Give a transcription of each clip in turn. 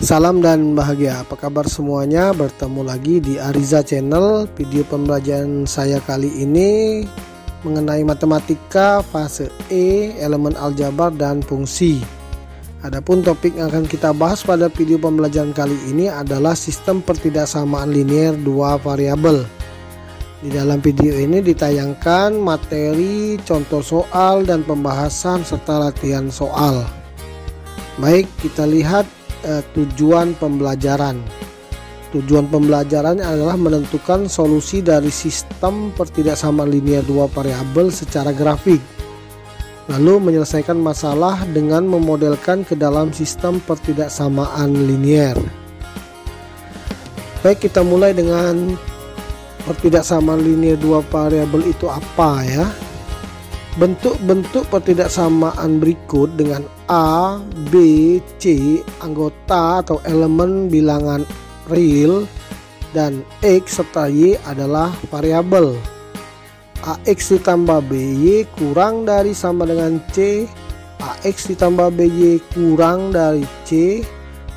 Salam dan bahagia, apa kabar semuanya? Bertemu lagi di Ariza Channel. Video pembelajaran saya kali ini mengenai matematika fase E, elemen aljabar dan fungsi. Adapun topik yang akan kita bahas pada video pembelajaran kali ini adalah sistem pertidaksamaan linear dua variabel. Di dalam video ini ditayangkan materi, contoh soal, dan pembahasan serta latihan soal. Baik, kita lihat tujuan pembelajaran. Tujuan pembelajaran adalah menentukan solusi dari sistem pertidaksamaan linear dua variabel secara grafik, lalu menyelesaikan masalah dengan memodelkan ke dalam sistem pertidaksamaan linear. Baik, kita mulai dengan pertidaksamaan linear dua variabel itu apa ya. Bentuk-bentuk pertidaksamaan berikut dengan A, B, C anggota atau elemen bilangan real dan X serta Y adalah variabel. AX ditambah BY kurang dari sama dengan C, AX ditambah BY kurang dari C,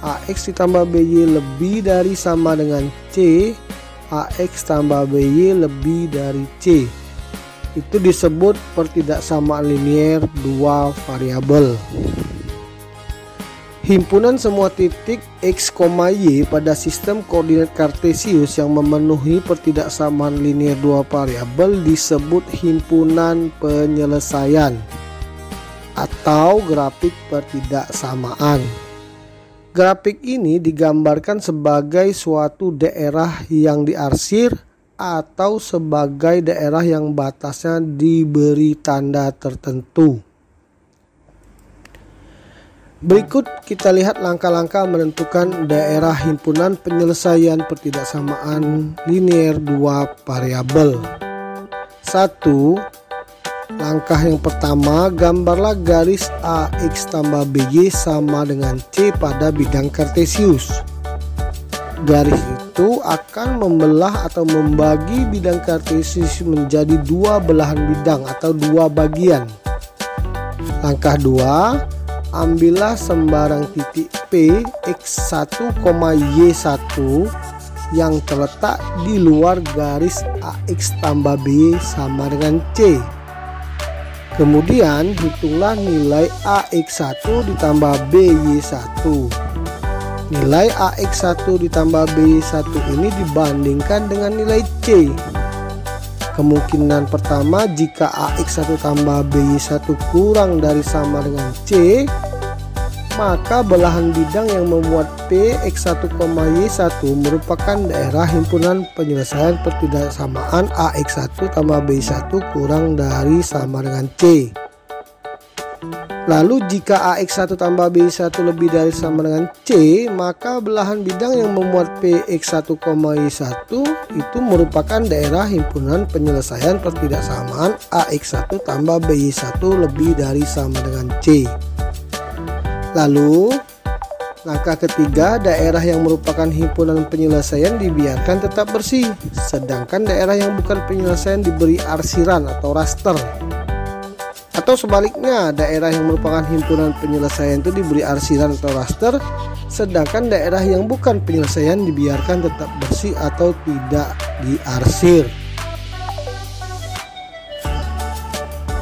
AX ditambah BY lebih dari sama dengan C, AX tambah BY lebih dari C. Itu disebut pertidaksamaan linear dua variabel. Himpunan semua titik X, Y pada sistem koordinat kartesius yang memenuhi pertidaksamaan linear dua variabel disebut himpunan penyelesaian atau grafik pertidaksamaan. Grafik ini digambarkan sebagai suatu daerah yang diarsir atau sebagai daerah yang batasnya diberi tanda tertentu. Berikut kita lihat langkah-langkah menentukan daerah himpunan penyelesaian pertidaksamaan linear dua variabel. 1. Langkah yang pertama, gambarlah garis AX tambah BY sama dengan C pada bidang kartesius. Garis itu akan membelah atau membagi bidang kartesius menjadi dua belahan bidang atau dua bagian. Langkah 2, ambillah sembarang titik P X1, Y1 yang terletak di luar garis AX tambah BY sama dengan C. Kemudian hitunglah nilai AX1 ditambah BY1. Nilai AX1 ditambah BY1 ini dibandingkan dengan nilai C. Kemungkinan pertama, jika AX1 tambah BY1 kurang dari sama dengan C, maka belahan bidang yang memuat P X1, Y1 merupakan daerah himpunan penyelesaian pertidaksamaan AX1 tambah BY1 kurang dari sama dengan C. Lalu jika AX1 tambah BY1 lebih dari sama dengan C, maka belahan bidang yang memuat PX1, Y1 itu merupakan daerah himpunan penyelesaian pertidaksamaan AX1 tambah BY1 lebih dari sama dengan C. Lalu langkah ketiga, daerah yang merupakan himpunan penyelesaian dibiarkan tetap bersih, sedangkan daerah yang bukan penyelesaian diberi arsiran atau raster. Atau sebaliknya, daerah yang merupakan himpunan penyelesaian itu diberi arsiran atau raster, sedangkan daerah yang bukan penyelesaian dibiarkan tetap bersih atau tidak diarsir.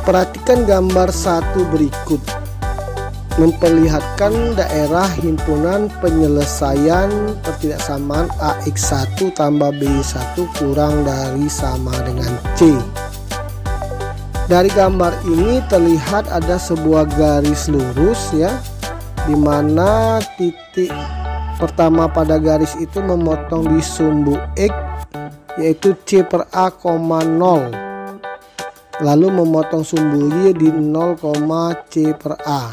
Perhatikan gambar 1 berikut. Memperlihatkan daerah himpunan penyelesaian pertidaksamaan AX1 tambah BY1 kurang dari sama dengan C. Dari gambar ini terlihat ada sebuah garis lurus ya, dimana titik pertama pada garis itu memotong di sumbu X yaitu C per A, 0, lalu memotong sumbu Y di 0, C per A.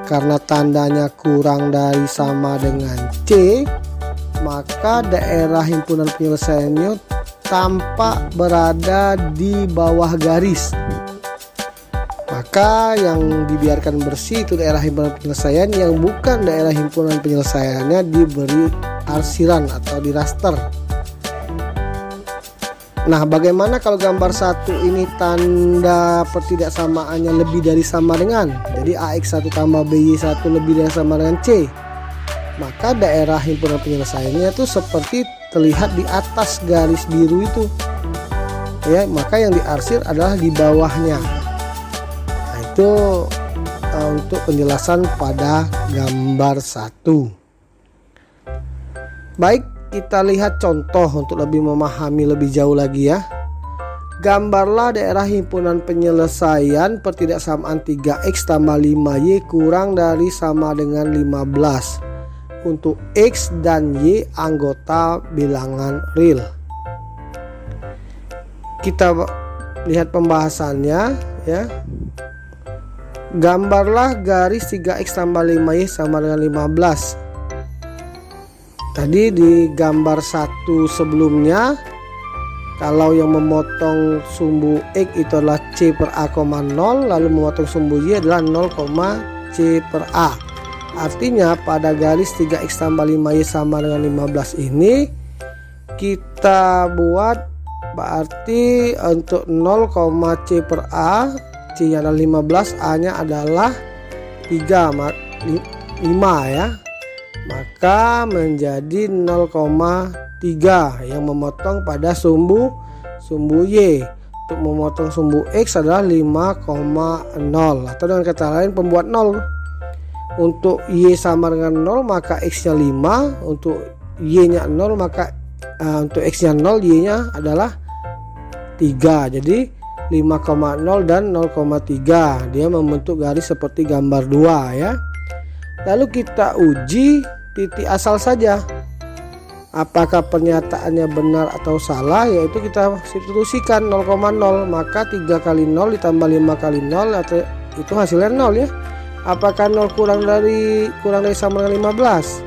Karena tandanya kurang dari sama dengan C, maka daerah himpunan penyelesaiannya tampak berada di bawah garis. Maka yang dibiarkan bersih itu daerah himpunan penyelesaian, yang bukan daerah himpunan penyelesaiannya diberi arsiran atau di raster. Nah, bagaimana kalau gambar 1 ini tanda pertidaksamaannya lebih dari sama dengan? Jadi AX1 tambah BY1 lebih dari sama dengan C. maka daerah himpunan penyelesaiannya itu seperti terlihat di atas garis biru itu ya, maka yang diarsir adalah di bawahnya. Nah, itu untuk penjelasan pada gambar 1. Baik, kita lihat contoh untuk lebih memahami lebih jauh lagi ya. Gambarlah daerah himpunan penyelesaian pertidaksamaan 3x tambah 5y kurang dari sama dengan 15 untuk x dan y anggota bilangan real. Kita lihat pembahasannya ya. Gambarlah garis 3x tambah 5y sama dengan 15. Tadi di gambar 1 sebelumnya, kalau yang memotong sumbu X itu adalah C per A, 0, lalu memotong sumbu Y adalah 0, C per A. Artinya pada garis 3X tambah 5Y sama dengan 15 ini kita buat berarti untuk 0, C per A, C nya adalah 15, A nya adalah 5 ya. Maka menjadi 0,3 yang memotong pada sumbu Y. Untuk memotong sumbu X adalah 5,0 atau dengan kata lain pembuat 0. Untuk Y sama dengan 0 maka X nya 5, untuk Y nya 0 maka untuk X nya 0, Y nya adalah 3. Jadi 5,0 dan 0,3 dia membentuk garis seperti gambar 2 ya. Lalu kita uji titik asal saja. Apakah pernyataannya benar atau salah, yaitu kita substitusikan 0,0, maka 3 kali 0 ditambah 5 kali 0 atau itu hasilnya 0 ya. Apakah 0 kurang dari sama dengan 15?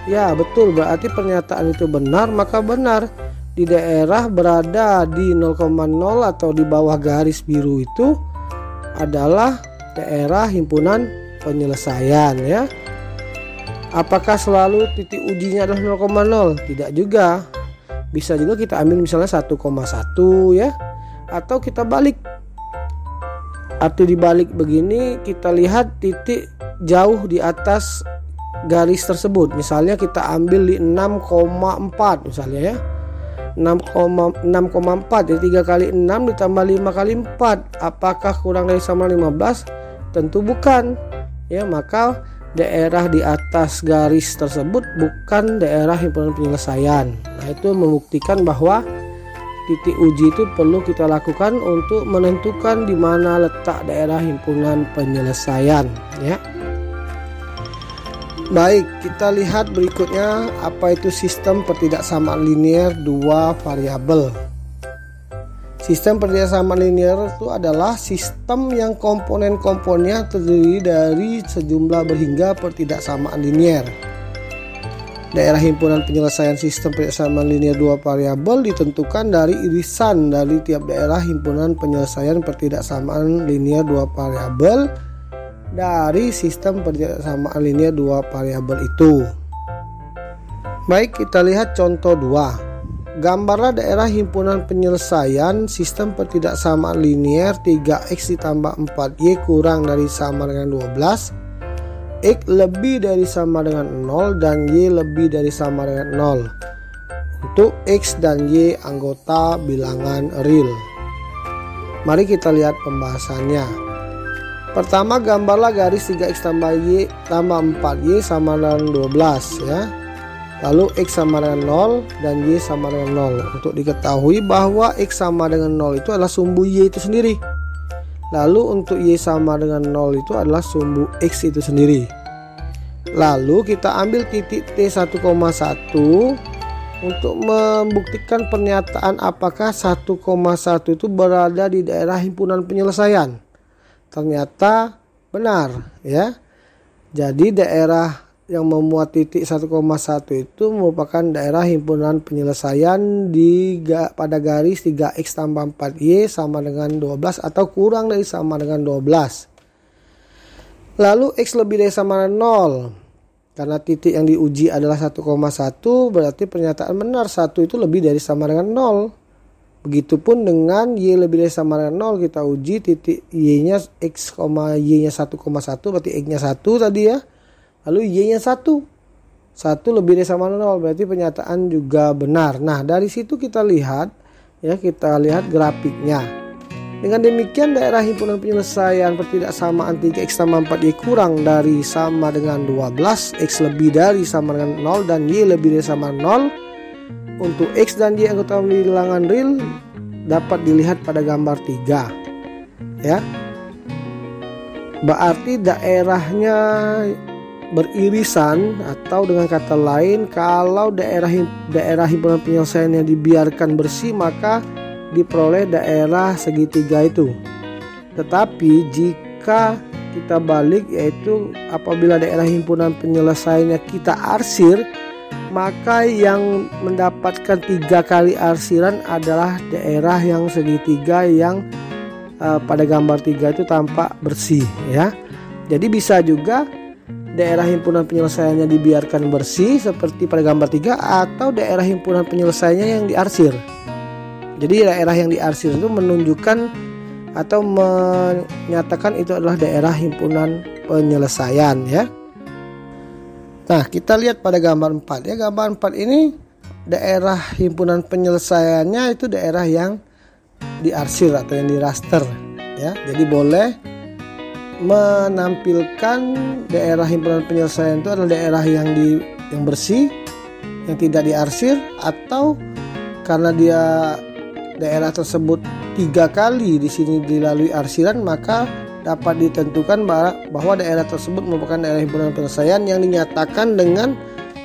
Ya betul, berarti pernyataan itu benar, maka benar. Di daerah berada di 0,0 atau di bawah garis biru itu adalah daerah himpunan penyelesaian ya. Apakah selalu titik ujinya adalah 0,0? Tidak juga. Bisa juga kita ambil misalnya 1,1 ya. Atau kita balik. Arti dibalik begini, kita lihat titik jauh di atas garis tersebut. Misalnya kita ambil di 6,4 misalnya ya. 6,4 jadi 3 kali 6 ditambah 5 kali 4. Apakah kurang dari sama 15? Tentu bukan. Ya, maka daerah di atas garis tersebut bukan daerah himpunan penyelesaian. Nah, itu membuktikan bahwa titik uji itu perlu kita lakukan untuk menentukan di mana letak daerah himpunan penyelesaian ya. Baik, kita lihat berikutnya apa itu sistem pertidaksamaan linear dua variabel. Sistem pertidaksamaan linear itu adalah sistem yang komponen-komponennya terdiri dari sejumlah berhingga pertidaksamaan linear. Daerah himpunan penyelesaian sistem pertidaksamaan linear dua variabel ditentukan dari irisan dari tiap daerah himpunan penyelesaian pertidaksamaan linear dua variabel dari sistem pertidaksamaan linear dua variabel itu. Baik, kita lihat contoh 2. Gambarlah daerah himpunan penyelesaian sistem pertidaksamaan linear 3x ditambah 4y kurang dari sama dengan 12, x lebih dari sama dengan 0 dan y lebih dari sama dengan 0 untuk x dan y anggota bilangan real. Mari kita lihat pembahasannya. Pertama, gambarlah garis 3x tambah y tambah 4y sama dengan 12 ya. Lalu x sama dengan 0 dan y sama dengan 0. Untuk diketahui bahwa x sama dengan 0 itu adalah sumbu y itu sendiri. Lalu untuk y sama dengan 0 itu adalah sumbu x itu sendiri. Lalu kita ambil titik T1,1 untuk membuktikan pernyataan apakah 1,1 itu berada di daerah himpunan penyelesaian. Ternyata benar ya. Jadi daerah yang memuat titik 1,1 itu merupakan daerah himpunan penyelesaian pada garis 3x tambah 4y sama dengan 12 atau kurang dari sama dengan 12. Lalu x lebih dari sama dengan 0. Karena titik yang diuji adalah 1,1, berarti pernyataan benar 1 itu lebih dari sama dengan 0. Begitupun dengan y lebih dari sama dengan 0, kita uji titik y-nya x, y-nya 1,1 berarti x-nya 1 tadi ya. Lalu y-nya 1 1 lebih dari sama 0, berarti pernyataan juga benar. Nah, dari situ kita lihat ya, kita lihat grafiknya. Dengan demikian daerah himpunan penyelesaian pertidaksamaan 3x tambah 4y kurang dari sama dengan 12, x lebih dari sama dengan 0 dan y lebih dari sama 0. Untuk x dan y anggota bilangan real dapat dilihat pada gambar 3 ya. Berarti daerahnya beririsan, atau dengan kata lain, kalau daerah himpunan penyelesaiannya dibiarkan bersih maka diperoleh daerah segitiga itu. Tetapi jika kita balik, yaitu apabila daerah himpunan penyelesaiannya kita arsir, maka yang mendapatkan 3 kali arsiran adalah daerah yang segitiga yang pada gambar 3 itu tampak bersih ya. Jadi bisa juga daerah himpunan penyelesaiannya dibiarkan bersih seperti pada gambar 3, atau daerah himpunan penyelesaiannya yang diarsir. Jadi daerah yang diarsir itu menunjukkan atau menyatakan itu adalah daerah himpunan penyelesaian ya. Nah, kita lihat pada gambar 4 ya. Gambar 4 ini daerah himpunan penyelesaiannya itu daerah yang diarsir atau yang diraster ya. Jadi boleh menampilkan daerah himpunan penyelesaian itu adalah daerah yang bersih, yang tidak diarsir, atau karena dia daerah tersebut 3 kali di sini dilalui arsiran, maka dapat ditentukan bahwa daerah tersebut merupakan daerah himpunan penyelesaian yang dinyatakan dengan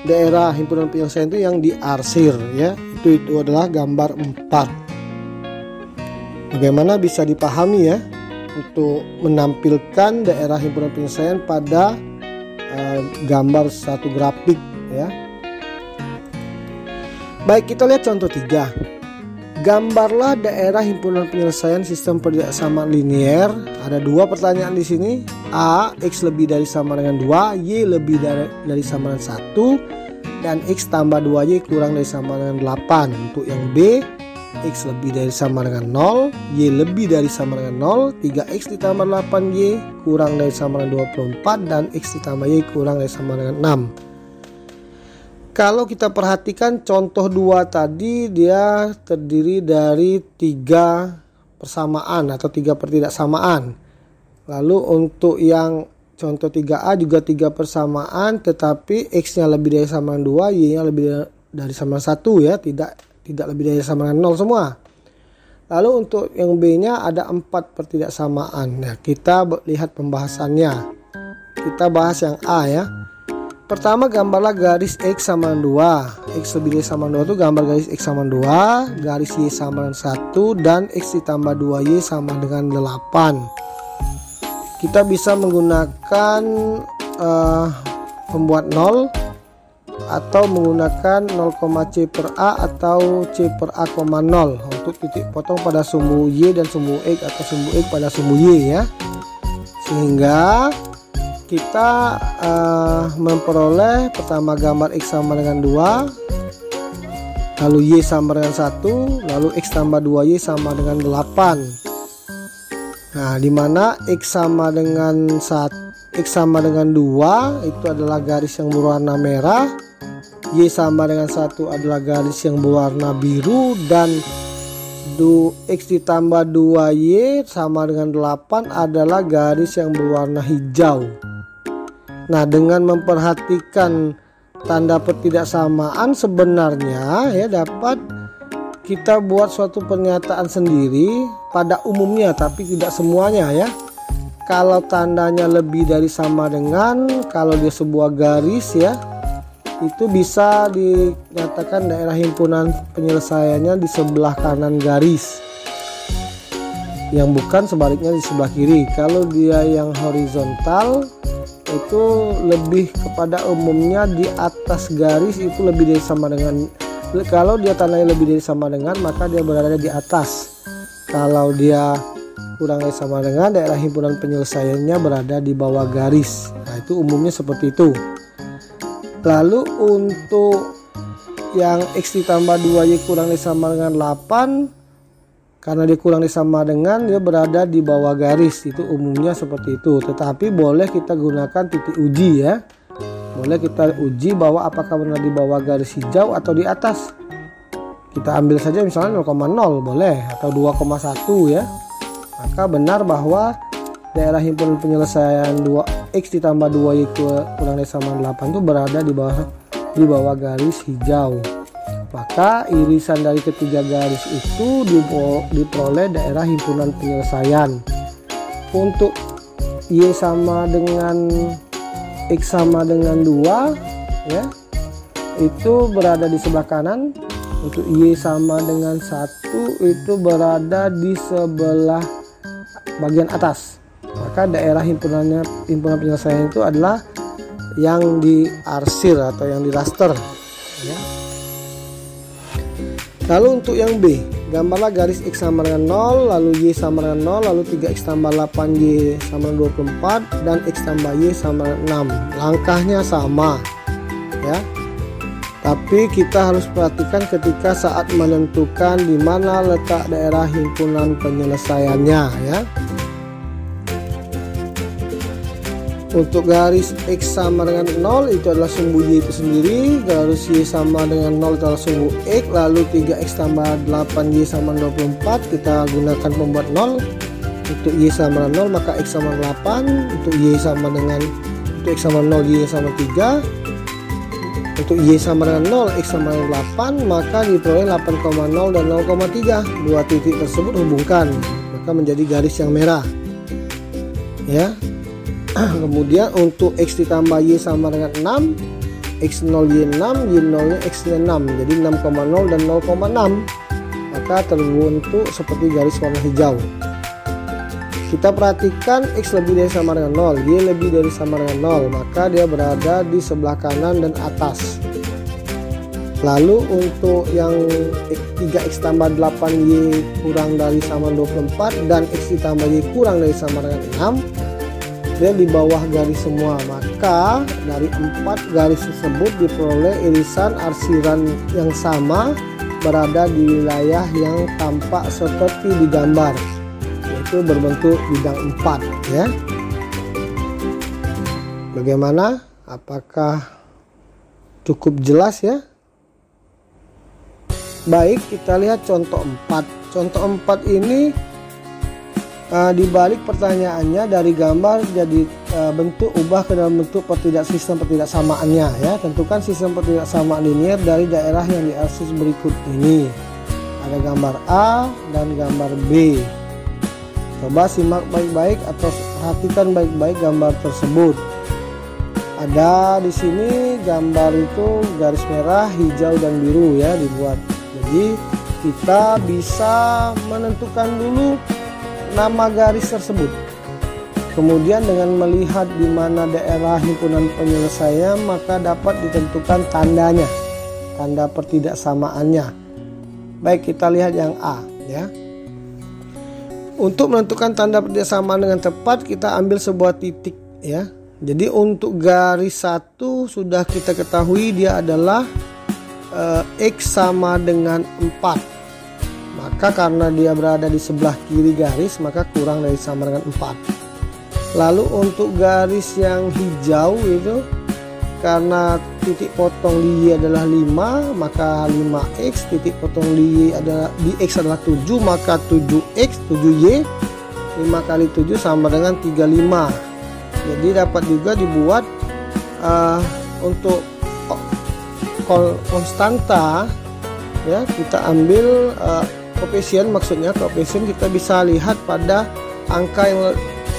daerah himpunan penyelesaian itu yang diarsir ya. Itu adalah gambar 4. Bagaimana bisa dipahami ya untuk menampilkan daerah himpunan penyelesaian pada gambar satu grafik ya. Baik, kita lihat contoh 3. Gambarlah daerah himpunan penyelesaian sistem pertidaksamaan linear. Ada 2 pertanyaan di sini. A, x lebih dari sama dengan 2, y lebih dari sama dengan 1, dan x tambah 2y kurang dari sama dengan 8. Untuk yang B, x lebih dari sama dengan 0, y lebih dari sama dengan 0, 3x ditambah 8y kurang dari sama dengan 24, dan x ditambah y kurang dari sama dengan 6. Kalau kita perhatikan contoh 2 tadi, dia terdiri dari 3 persamaan atau 3 pertidaksamaan. Lalu untuk yang contoh 3A juga 3 persamaan, tetapi x-nya lebih dari sama dengan 2, y-nya lebih dari sama dengan 1 ya, tidak lebih dari sama dengan 0 semua. Lalu untuk yang B-nya ada 4 pertidaksamaan. Nah, kita lihat pembahasannya. Kita bahas yang A ya. Pertama, gambarlah garis x sama dengan 2. X lebih dari sama dengan 2 itu gambar garis x sama dengan 2, garis y sama dengan 1, dan x ditambah 2y sama dengan 8. Kita bisa menggunakan pembuat 0 atau menggunakan 0,c per a atau c per a, 0 untuk titik potong pada sumbu y dan sumbu x, atau sumbu x pada sumbu y ya. Sehingga kita memperoleh pertama gambar x sama dengan 2, lalu y sama dengan 1, lalu x tambah 2y sama dengan 8. Nah, dimana x sama dengan 2 itu adalah garis yang berwarna merah, y sama dengan 1 adalah garis yang berwarna biru, dan x ditambah 2y sama dengan 8 adalah garis yang berwarna hijau. Nah, dengan memperhatikan tanda pertidaksamaan sebenarnya ya dapat kita buat suatu pernyataan sendiri pada umumnya, tapi tidak semuanya ya. Kalau tandanya lebih dari sama dengan, kalau dia sebuah garis ya, itu bisa dinyatakan daerah himpunan penyelesaiannya di sebelah kanan garis, yang bukan sebaliknya di sebelah kiri. Kalau dia yang horizontal itu lebih kepada umumnya di atas garis, itu lebih dari sama dengan. Kalau dia tandanya lebih dari sama dengan, maka dia berada di atas. Kalau dia kurang dari sama dengan, daerah himpunan penyelesaiannya berada di bawah garis. Nah, itu umumnya seperti itu. Lalu untuk yang x ditambah 2y kurang dari sama dengan 8, karena dia kurang dari sama dengan, dia berada di bawah garis. Itu umumnya seperti itu. Tetapi boleh kita gunakan titik uji ya. boleh kita uji bahwa apakah benar di bawah garis hijau atau di atas. Kita ambil saja misalnya 0,0 boleh, atau 2,1 ya. Maka benar bahwa daerah himpunan penyelesaian 2x ditambah 2y kurang dari sama 8 itu berada di bawah garis hijau. Maka irisan dari ketiga garis itu diperoleh daerah himpunan penyelesaian. Untuk y sama dengan x sama dengan 2 ya, itu berada di sebelah kanan. Untuk y sama dengan 1 itu berada di sebelah bagian atas. Maka daerah himpunan penyelesaian itu adalah yang diarsir atau yang di raster ya. Lalu untuk yang B, gambarlah garis x sama dengan 0, lalu y sama dengan 0, lalu 3x tambah 8y sama dengan 24, dan x tambah y sama dengan 6. Langkahnya sama ya, tapi kita harus perhatikan ketika saat menentukan di mana letak daerah himpunan penyelesaiannya ya. Untuk garis x sama dengan 0 itu adalah sumbu y itu sendiri, garis y sama dengan 0 itu adalah sumbu x, lalu 3x tambah 8y sama 24 kita gunakan pembuat 0. Untuk y sama dengan 0 maka x sama 8, untuk y sama dengan x sama 0 y sama 3. Untuk y sama dengan 0, x sama dengan 8, maka diperoleh 8,0 dan 0,3. Dua titik tersebut hubungkan, maka menjadi garis yang merah ya. Kemudian untuk x ditambah y sama dengan 6, x0 y6, y0 nya x nya 6, jadi 6,0 dan 0,6, maka terbentuk seperti garis warna hijau. Kita perhatikan x lebih dari sama dengan 0, y lebih dari sama dengan 0, maka dia berada di sebelah kanan dan atas. Lalu untuk yang 3x tambah 8y kurang dari sama 24 dan x ditambah y kurang dari sama dengan 6, dia di bawah garis semua. Maka dari 4 garis tersebut diperoleh irisan arsiran yang sama berada di wilayah yang tampak seperti di gambar, yaitu berbentuk bidang 4 ya. Bagaimana? Apakah cukup jelas ya? Baik, kita lihat contoh 4. Contoh 4 ini dibalik pertanyaannya dari gambar jadi bentuk ubah ke dalam bentuk sistem pertidaksamaannya ya. Tentukan sistem pertidaksamaan linier dari daerah yang diarsir berikut ini. Ada gambar A dan gambar B. Coba simak baik-baik atau perhatikan baik-baik gambar tersebut. Ada di sini gambar itu garis merah, hijau dan biru ya dibuat. Jadi kita bisa menentukan dulu nama garis tersebut. Kemudian dengan melihat di mana daerah himpunan penyelesaian, maka dapat ditentukan tandanya, tanda pertidaksamaannya. Baik, kita lihat yang A ya. Untuk menentukan tanda pertidaksamaan dengan tepat, kita ambil sebuah titik ya. Jadi untuk garis 1 sudah kita ketahui dia adalah x sama dengan 4. Maka karena dia berada di sebelah kiri garis, maka kurang dari sama dengan 4. Lalu untuk garis yang hijau itu, karena titik potong di y adalah 5, maka 5x, titik potong di x adalah 7, maka 7x, 7y, 5 kali 7 sama dengan 35. Jadi dapat juga dibuat untuk konstanta ya, kita ambil koefisien, maksudnya koefisien kita bisa lihat pada angka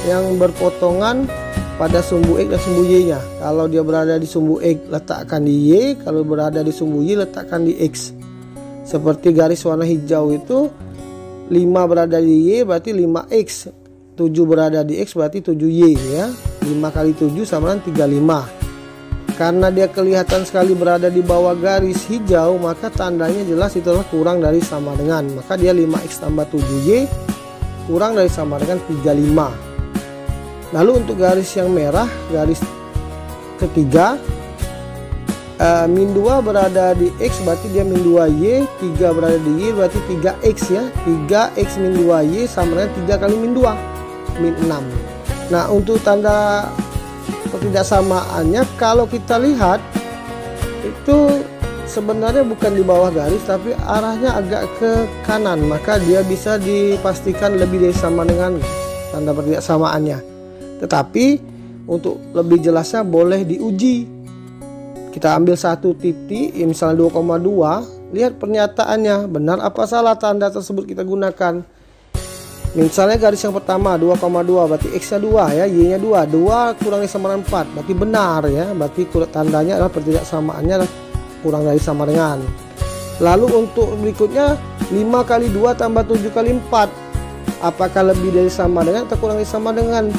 yang berpotongan pada sumbu x dan sumbu y nya. Kalau dia berada di sumbu x, letakkan di y, kalau berada di sumbu y, letakkan di x. Seperti garis warna hijau itu, 5 berada di y berarti 5x, 7 berada di x berarti 7y ya. 5 kali 7 sama dengan 35. Karena dia kelihatan sekali berada di bawah garis hijau, maka tandanya jelas itu adalah kurang dari sama dengan. Maka dia 5x tambah 7y kurang dari sama dengan 35. Lalu untuk garis yang merah, garis ketiga, min 2 berada di x berarti dia min 2y, 3 berada di y berarti 3x ya. 3x min 2y sama dengan 3 kali min 2, min 6. Nah untuk tanda ketidaksamaannya kalau kita lihat itu sebenarnya bukan di bawah garis tapi arahnya agak ke kanan, maka dia bisa dipastikan lebih dari sama dengan tanda ketidaksamaannya. Tetapi untuk lebih jelasnya boleh diuji. Kita ambil satu titik, misalnya 2,2, lihat pernyataannya benar apa salah tanda tersebut kita gunakan. Misalnya garis yang pertama 2,2 berarti X nya 2 ya, Y nya 2, 2 kurangi sama dengan 4 berarti benar ya, berarti tandanya adalah ketidaksamaannya adalah kurang dari sama dengan. Lalu untuk berikutnya 5 kali 2 tambah 7 kali 4, apakah lebih dari sama dengan atau kurang dari sama dengan?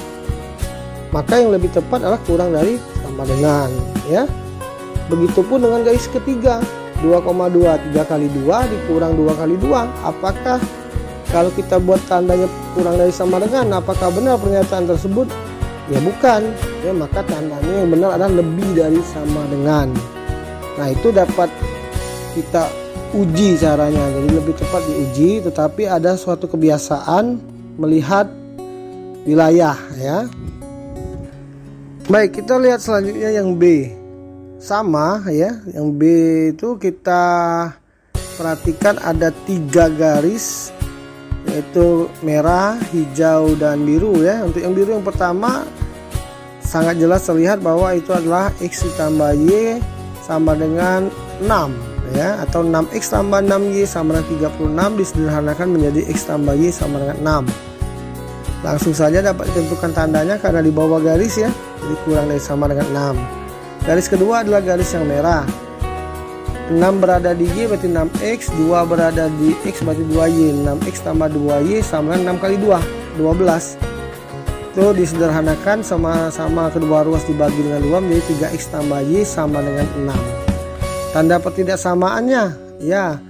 Maka yang lebih tepat adalah kurang dari sama dengan ya. Begitupun dengan garis ketiga 2,2, 3 kali 2 dikurang 2 kali 2, apakah kalau kita buat tandanya kurang dari sama dengan, apakah benar pernyataan tersebut? Ya bukan ya, maka tandanya yang benar adalah lebih dari sama dengan. Nah itu dapat kita uji caranya, jadi lebih tepat diuji, tetapi ada suatu kebiasaan melihat wilayah ya. Baik, kita lihat selanjutnya yang B. Sama ya, yang B itu kita perhatikan ada 3 garis, yaitu merah, hijau, dan biru ya. Untuk yang biru yang pertama sangat jelas terlihat bahwa itu adalah X ditambah Y sama dengan 6 ya, atau 6X tambah 6Y sama dengan 36 disederhanakan menjadi X tambah Y sama dengan 6. Langsung saja dapat ditentukan tandanya karena di bawah garis ya, jadi kurang dari sama dengan 6. Garis kedua adalah garis yang merah. 6 berada di Y berarti 6X, 2 berada di X berarti 2Y. 6X tambah 2Y sama dengan 6 kali 2, 12. Itu disederhanakan sama-sama kedua ruas dibagi dengan 2 menjadi 3X tambah Y sama dengan 6. Tanda ketidaksamaannya ya,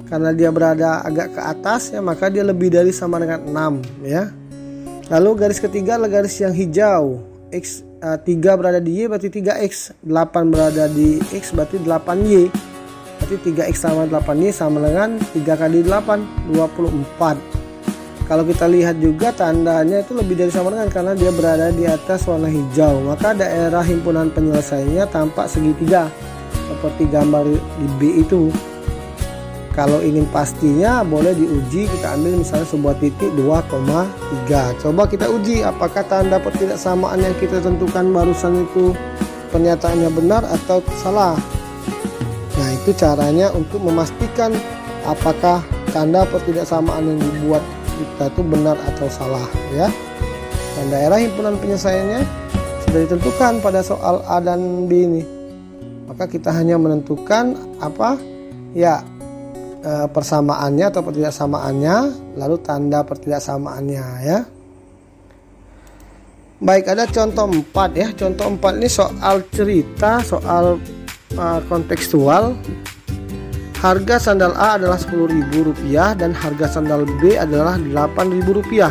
karena dia berada agak ke atas ya, maka dia lebih dari sama dengan 6 ya. Lalu garis ketiga adalah garis yang hijau. 3 berada di Y berarti 3X, 8 berada di X berarti 8Y. Berarti 3X sama 8Y sama dengan 3 kali 8, 24. Kalau kita lihat juga tandanya itu lebih dari sama dengan karena dia berada di atas warna hijau, maka daerah himpunan penyelesaiannya tampak segitiga seperti gambar di B itu. Kalau ingin pastinya boleh diuji, kita ambil misalnya sebuah titik 2,3. Coba kita uji apakah tanda ketidaksamaan yang kita tentukan barusan itu pernyataannya benar atau salah. Nah itu caranya untuk memastikan apakah tanda ketidaksamaan yang dibuat kita itu benar atau salah ya. Dan daerah himpunan penyelesaiannya sudah ditentukan pada soal A dan B ini. Maka kita hanya menentukan apa ya, persamaannya atau pertidaksamaannya, lalu tanda pertidaksamaannya ya. Baik, ada contoh 4 ya. Contoh 4 ini soal cerita, soal kontekstual. Harga sandal A adalah Rp10.000 dan harga sandal B adalah Rp8.000.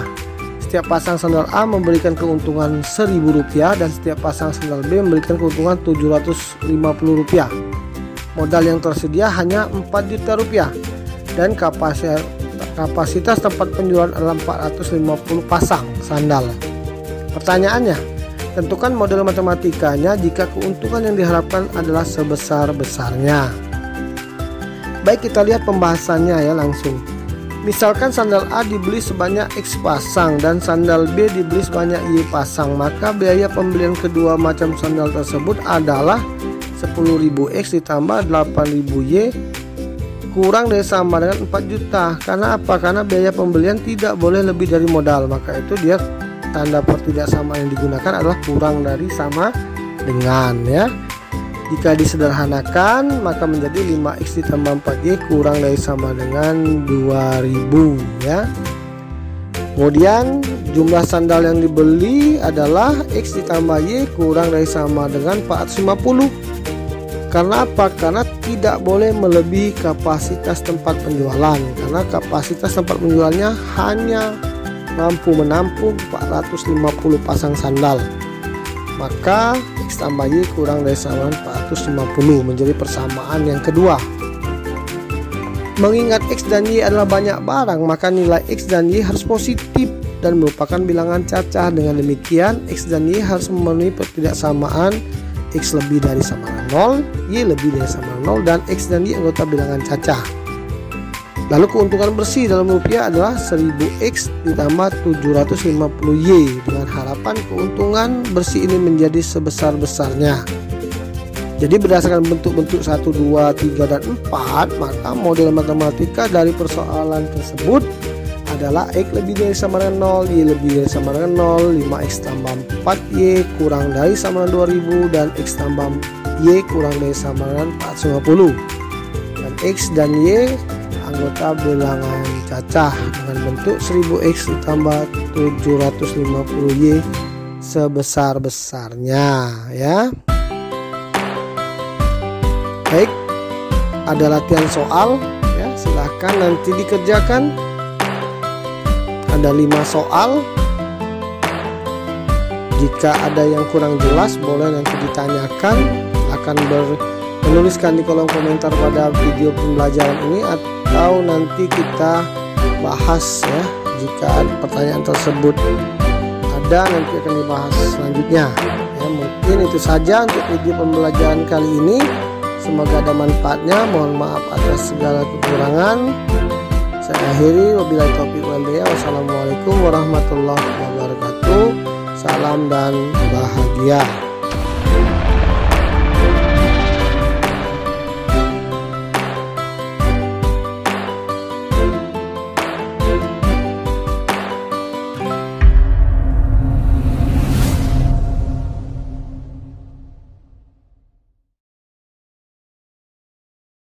Setiap pasang sandal A memberikan keuntungan Rp1.000 dan setiap pasang sandal B memberikan keuntungan Rp750. Modal yang tersedia hanya Rp4 juta dan kapasitas tempat penjualan adalah 450 pasang sandal. Pertanyaannya, tentukan model matematikanya jika keuntungan yang diharapkan adalah sebesar-besarnya. Baik, kita lihat pembahasannya ya langsung. Misalkan sandal A dibeli sebanyak X pasang dan sandal B dibeli sebanyak Y pasang, maka biaya pembelian kedua macam sandal tersebut adalah 10.000 X ditambah 8.000 Y kurang dari sama dengan 4 juta. Karena apa? Karena biaya pembelian tidak boleh lebih dari modal. Maka itu dia tanda pertidaksamaan yang digunakan adalah kurang dari sama dengan ya. Jika disederhanakan maka menjadi 5X ditambah 4Y kurang dari sama dengan 2.000 ya. Kemudian jumlah sandal yang dibeli adalah X ditambah Y kurang dari sama dengan 450. Karena apa? Karena tidak boleh melebihi kapasitas tempat penjualan, karena kapasitas tempat penjualnya hanya mampu menampung 450 pasang sandal. Maka X tambah Y kurang dari sama 450 menjadi persamaan yang kedua. Mengingat X dan Y adalah banyak barang, maka nilai X dan Y harus positif dan merupakan bilangan cacah. Dengan demikian X dan Y harus memenuhi pertidaksamaan X lebih dari sama dengan 0, Y lebih dari sama dengan 0, dan X dan Y anggota bilangan cacah. Lalu keuntungan bersih dalam rupiah adalah 1000X ditambah 750Y, dengan harapan keuntungan bersih ini menjadi sebesar-besarnya. Jadi berdasarkan bentuk-bentuk 1, 2, 3, dan 4, maka model matematika dari persoalan tersebut adalah X lebih dari sama dengan 0, Y lebih dari sama dengan 0, 5X tambah 4Y kurang dari sama dengan 2000, dan X tambah Y kurang dari sama dengan 450. Dan X dan Y anggota bilangan cacah dengan bentuk 1000X ditambah 750Y sebesar-besarnya, ya. Baik, ada latihan soal, ya, silahkan nanti dikerjakan. Ada 5 soal. Jika ada yang kurang jelas boleh nanti ditanyakan, akan menuliskan di kolom komentar pada video pembelajaran ini, atau nanti kita bahas, ya, jika pertanyaan tersebut ada nanti akan dibahas selanjutnya, ya. Mungkin itu saja untuk video pembelajaran kali ini, semoga ada manfaatnya. Mohon maaf atas segala kekurangan. Saya akhiri, wabillahi taufiq wal hidayah. Wassalamualaikum warahmatullahi wabarakatuh. Salam dan bahagia.